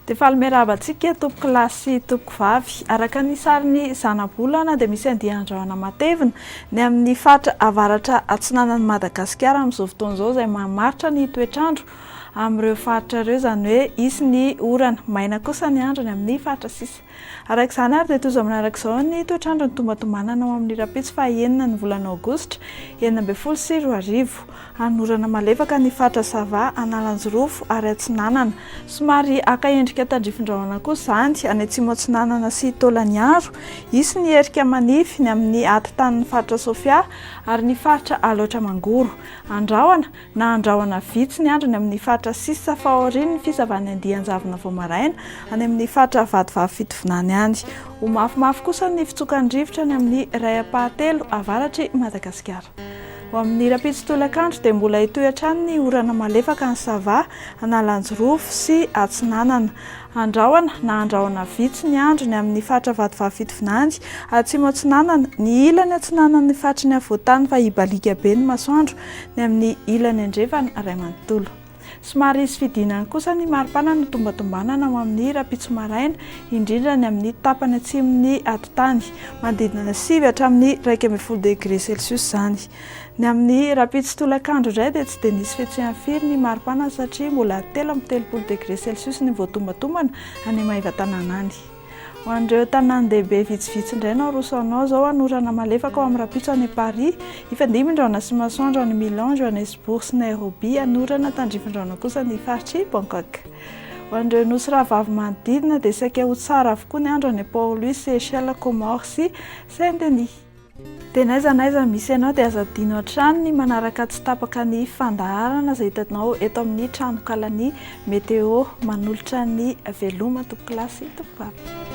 Dia falmeravantsika tompoko kilasy tompoko vavy araka ny sariny zanabolana dia misy andian-drahona matevina ny amin'ny faritra avaratra atsinanan'i Madagasikara amin'izao fotoana izao izay mamaritra ny toetr'andro amin'ireo faritra ireo, izany hoe isy ny orana, maina kosa ny andro ny amin'ny faritra sisa. Araka izany ary dia toy manaraka izao ny toetr'andro ny tombatombanana ao amin'ny rapitso faha-enina ny volana aogositra 2024 anorana malefaka ny faritra Sava, Analanjorofo ary Atsinanana. Somary aka endrika tandrifin-drahona kosa izany any atsimo Atsinanana sy Tolagnaro, isy ny erika manify ny amin'ny atitan'ny faritra Sofia ary ny faritra Alaotra Mangoro. Andrahona na andrahona vitsy ny andro ny amin'ny faritra sisa fahaorian'ny fizavan'ny andian-javona vao maraina any amin'ny faritra Vadivavy Fitovinany any. Ho mafimafy kosa ny fitsokan'ny rivotra ny amin'ny ray apahatelo avaratry Madagasikara. Ho amin'ny rapitso tolakandro dia mbola hitohy hatrany ny orana malefaka ny Sava, Analanjorofo sy Atsinanana. Andrahona na andrahona vitsy ny andro ny amin'ny faritra Vadivavy Fitovinany, atsimo Atsinanana, ny ilany Atsinanana ny faritry ny Avoatany fa hibalika be ny masoandro ny amin'ny ilany Andrefana Raimanontolo. Somary isy fidinany kosa ny maripana ny tombatombanana ao amin'ny rapitso maraina, indrindra ny amin'ny tapany atsimon'ny atitany, manodidina 9 hatramin'ny 12 degré Celsius izany. Ny amin'ny rapitso tolakandro indray dia tsy dia nisy fihetsehany firy ny maripana satria mbola 13 degré Celsius ny voatombatomana any Maivatanana any. Ho an'ireo tanàn-dehibe vitsivitsy indray no rosoanao izao anorana malefaka ao amin'ny rapitso any Paris, Ifandimby-ndraona sy masoandro any Milan, Johannesburg sy Nairobi, anorana tandrifin-drahona kosa ny faritry Bangkok. Ho an'ireo nosy rahavavy manodidina dia saika ho tsara avokoa ny andro any Port-Louis, Seychelles, Comores sy Saint-Denis. Dia n'aiza misy ianao dia aza adino hatrany ny manaraka tsy tapaka ny fandaharana izay hitanao eto amin'ny trano kalany meteo manolotra ny veloma tompoko kilasy tompoko vavy.